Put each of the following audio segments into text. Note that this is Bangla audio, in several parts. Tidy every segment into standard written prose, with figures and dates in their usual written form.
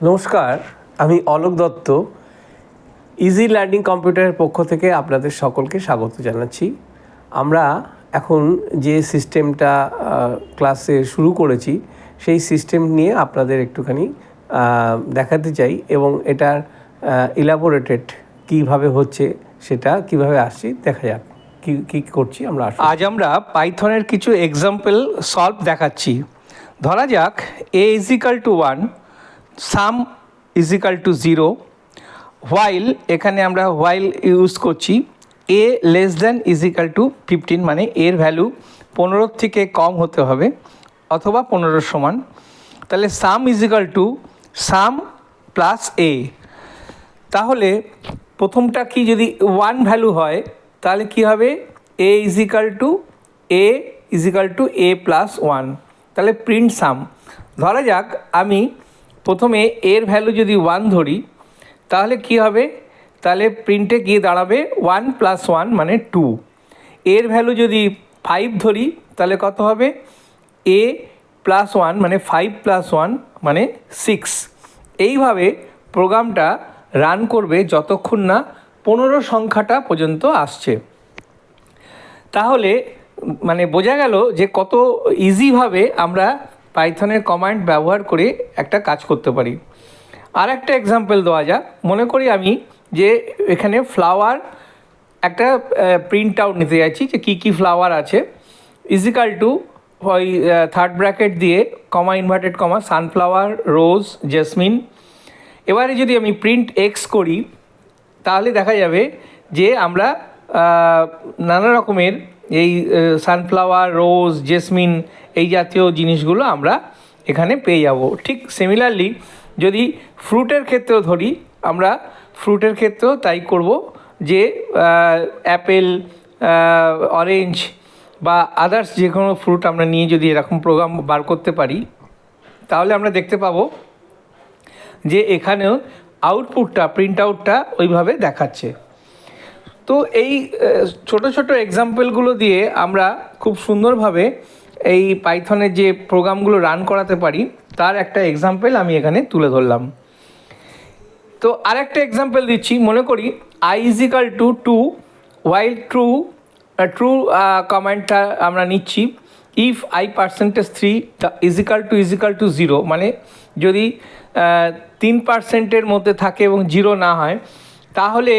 নমস্কার, আমি অলোক দত্ত ইজি লার্নিং কম্পিউটারের পক্ষ থেকে আপনাদের সকলকে স্বাগত জানাচ্ছি। আমরা এখন যে সিস্টেমটা ক্লাসে শুরু করেছি সেই সিস্টেম নিয়ে আপনাদের একটুখানি দেখাতে চাই এবং এটার ইলাবোরেটেড কীভাবে হচ্ছে সেটা কিভাবে আসছে দেখা যাক কী করছি আমরা। আজ আমরা পাইথনের কিছু এক্সাম্পল সলভ দেখাচ্ছি। ধরা যাক a is equal to 1, some is equal to 0, while এখানে আমরা হোয়াইল ইউজ করছি a less than is equal two 15, মানে এর ভ্যালু 15 থেকে কম হতে হবে অথবা 15 সমান। তাহলে সাম is equal to some plus a। তাহলে প্রথমটা কি, যদি 1 ভ্যালু হয় তাহলে কি হবে, a is equal two a plus 1। তাহলে প্রিন্ট সাম। ধরা যাক আমি প্রথমে এর ভ্যালু যদি 1 ধরি তাহলে কি হবে, তাহলে প্রিন্টে গিয়ে দাঁড়াবে 1 প্লাস 1 মানে 2। এর ভ্যালু যদি 5 ধরি তাহলে কত হবে, a প্লাস 1 মানে 5 প্লাস 1 মানে 6। এইভাবে প্রোগ্রামটা রান করবে যতক্ষণ না 15 সংখ্যাটা পর্যন্ত আসছে। তাহলে মানে বোঝা গেল যে কত ইজিভাবে আমরা পাইথনের কমান্ড ব্যবহার করে একটা কাজ করতে পারি। আর একটা এক্সাম্পল দেওয়া যাক। মনে করি আমি যে এখানে ফ্লাওয়ার একটা প্রিন্ট আউট নিতে যাচ্ছি যে কী কী ফ্লাওয়ার আছে, ইজিক্যাল টু ওই থার্ড ব্র্যাকেট দিয়ে কমা ইনভার্টেড কমা সানফ্লাওয়ার, রোজ, জেসমিন। এবারে যদি আমি প্রিন্ট এক্স করি তাহলে দেখা যাবে যে আমরা নানা রকমের এই সানফ্লাওয়ার, রোজ, জেসমিন এই জাতীয় জিনিসগুলো আমরা এখানে পেয়ে যাব। ঠিক সিমিলারলি যদি ফ্রুটের ক্ষেত্রেও ধরি, আমরা ফ্রুটের ক্ষেত্রেও তাই করব যে অ্যাপেল, অরেঞ্জ বা আদার্স যে কোনো ফ্রুট আমরা নিয়ে যদি এরকম প্রোগ্রাম বার করতে পারি তাহলে আমরা দেখতে পাবো যে এখানেও আউটপুটটা, প্রিন্ট আউটটা ওইভাবে দেখাচ্ছে। তো এই ছোট ছোট এক্সাম্পলগুলো দিয়ে আমরা খুব সুন্দরভাবে এই পাইথনের যে প্রোগ্রামগুলো রান করাতে পারি তার একটা এক্সাম্পল আমি এখানে তুলে ধরলাম। তো আরেকটা এক্সাম্পল দিচ্ছি। মনে করি i is equal to 2, while true কমান্ডটা আমরা নিচ্ছি। If i percentage 3 is equal to 0, মানে যদি 3% মধ্যে থাকে এবং 0 না হয় তাহলে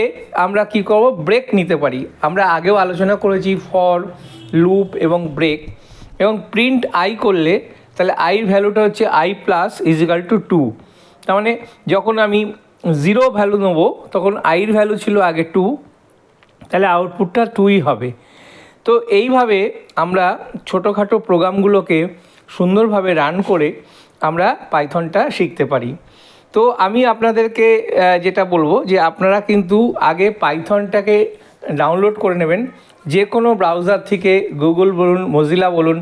আমরা কি করব, ব্রেক নিতে পারি। আমরা আগেও আলোচনা করেছি ফর, লুপ এবং ব্রেক। এবং প্রিন্ট আই করলে তাহলে আইর ভ্যালুটা হচ্ছে i plus is equal to 2। তার মানে যখন আমি 0 ভ্যালু নেবো তখন আইর ভ্যালু ছিল আগে 2, তাহলে আউটপুটটা 2ই হবে। তো এইভাবে আমরা ছোটোখাটো প্রোগ্রামগুলোকে সুন্দরভাবে রান করে আমরা পাইথনটা শিখতে পারি। তো আমি আপনাদেরকে যেটা বলবো যে আপনারা কিন্তু আগে পাইথনটাকে ডাউনলোড করে নেবেন যে কোনো ব্রাউজার থেকে, গুগল বলুন, মজিলা বলুন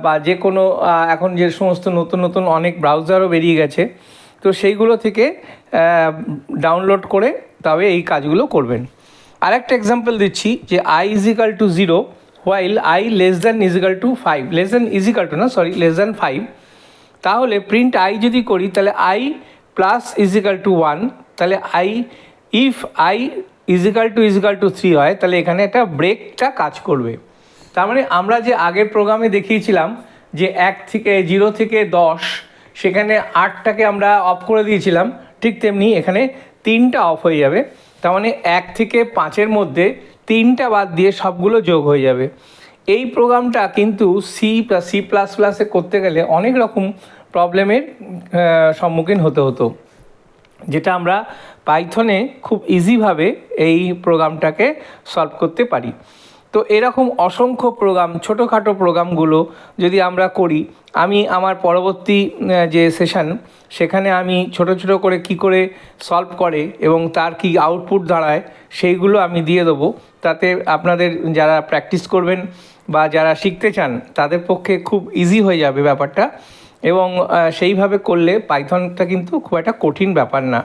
বা যে কোনো এখন যে সমস্ত নতুন নতুন অনেক ব্রাউজারও বেরিয়ে গেছে, তো সেইগুলো থেকে ডাউনলোড করে তবে এই কাজগুলো করবেন। আরেকটা এক্সাম্পল দিচ্ছি যে i is equal to 0, while i less than is equal two 5, less than 5। তাহলে প্রিন্ট i যদি করি তাহলে i plus is equal two 1, তাহলে if i is equal two 3 হয় তাহলে এখানে একটা ব্রেকটা কাজ করবে। তার মানে আমরা যে আগের প্রোগ্রামে দেখিয়েছিলাম যে 0 থেকে 10 সেখানে 8টাকে আমরা অফ করে দিয়েছিলাম, ঠিক তেমনি এখানে 3টা অফ হয়ে যাবে। তার মানে 1 থেকে 5-এর মধ্যে 3টা বাদ দিয়ে সবগুলো যোগ হয়ে যাবে। এই প্রোগ্রামটা কিন্তু সি প্লাস প্লাসে করতে গেলে অনেক রকম প্রবলেমের সম্মুখীন হতে হতো, যেটা আমরা পাইথনে খুব ইজিভাবে এই প্রোগ্রামটাকে সলভ করতে পারি। তো এরকম অসংখ্য প্রোগ্রাম, ছোটোখাটো প্রোগ্রামগুলো যদি আমরা করি, আমি আমার পরবর্তী যে সেশন সেখানে আমি ছোট ছোট করে কি করে সলভ করে এবং তার কি আউটপুট দাঁড়ায় সেইগুলো আমি দিয়ে দেবো। তাতে আপনাদের যারা প্র্যাকটিস করবেন বা যারা শিখতে চান তাদের পক্ষে খুব ইজি হয়ে যাবে ব্যাপারটা। এবং সেইভাবে করলে পাইথনটা কিন্তু খুব একটা কঠিন ব্যাপার না।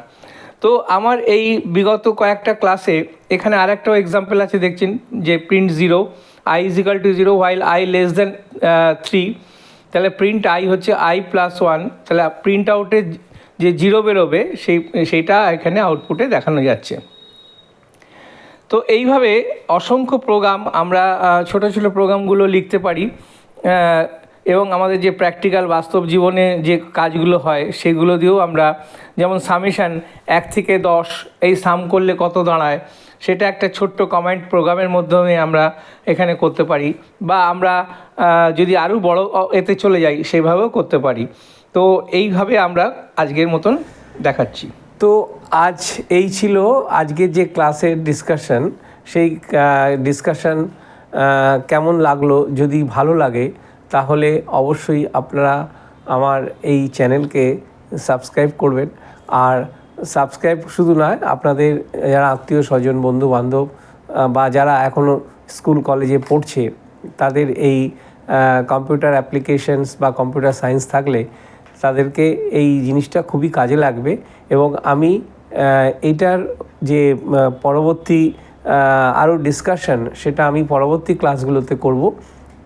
তো আমার এই বিগত কয়েকটা ক্লাসে এখানে আরেকটাও এক্সাম্পল আছে, দেখছেন যে print 0, i is equal to 0 while i less than 3, তাহলে প্রিন্ট i হচ্ছে i প্লাস 1। তাহলে প্রিন্ট আউটে যে জিরো বেরোবে সেইটা এখানে আউটপুটে দেখানো যাচ্ছে। তো এইভাবে অসংখ্য প্রোগ্রাম আমরা ছোট ছোট প্রোগ্রামগুলো লিখতে পারি, এবং আমাদের যে প্র্যাকটিক্যাল বাস্তব জীবনে যে কাজগুলো হয় সেগুলো দিয়েও আমরা, যেমন সামেশান 1 থেকে 10 এই সাম করলে কত দাঁড়ায়, সেটা একটা ছোট্ট কমেন্ট প্রোগ্রামের মাধ্যমে আমরা এখানে করতে পারি, বা আমরা যদি আরও বড় এতে চলে যাই সেভাবেও করতে পারি। তো এইভাবে আমরা আজকের মতন দেখাচ্ছি। তো আজ এই ছিল আজকের যে ক্লাসের ডিসকাশন। সেই ডিসকাশন কেমন লাগলো, যদি ভালো লাগে তাহলে অবশ্যই আপনারা আমার এই চ্যানেলকে সাবস্ক্রাইব করবেন। আর সাবস্ক্রাইব শুধু নয়, আপনাদের যারা আত্মীয় স্বজন, বন্ধু বান্ধব বা যারা এখনও স্কুল কলেজে পড়ছে তাদের এই কম্পিউটার অ্যাপ্লিকেশনস বা কম্পিউটার সায়েন্স থাকলে তাদেরকে এই জিনিসটা খুবই কাজে লাগবে। এবং আমি এইটার যে পরবর্তী আরও ডিসকাশন, সেটা আমি পরবর্তী ক্লাসগুলোতে করব।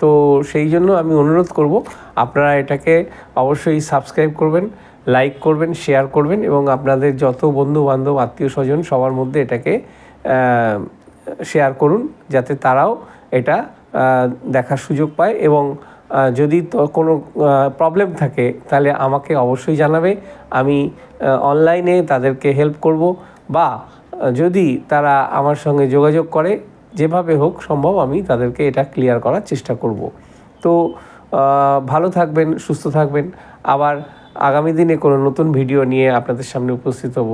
তো সেই জন্য আমি অনুরোধ করব আপনারা এটাকে অবশ্যই সাবস্ক্রাইব করবেন, লাইক করবেন, শেয়ার করবেন, এবং আপনাদের যত বন্ধু বান্ধব, আত্মীয় স্বজন সবার মধ্যে এটাকে শেয়ার করুন, যাতে তারাও এটা দেখার সুযোগ পায়। এবং যদি কোনো প্রবলেম থাকে তাহলে আমাকে অবশ্যই জানাবে, আমি অনলাইনে তাদেরকে হেল্প করব, বা যদি তারা আমার সঙ্গে যোগাযোগ করে যেভাবে হোক সম্ভব আমি তাদেরকে এটা ক্লিয়ার করার চেষ্টা করব। তো ভালো থাকবেন, সুস্থ থাকবেন। আবার আগামী দিনে কোনো নতুন ভিডিও নিয়ে আপনাদের সামনে উপস্থিত হব।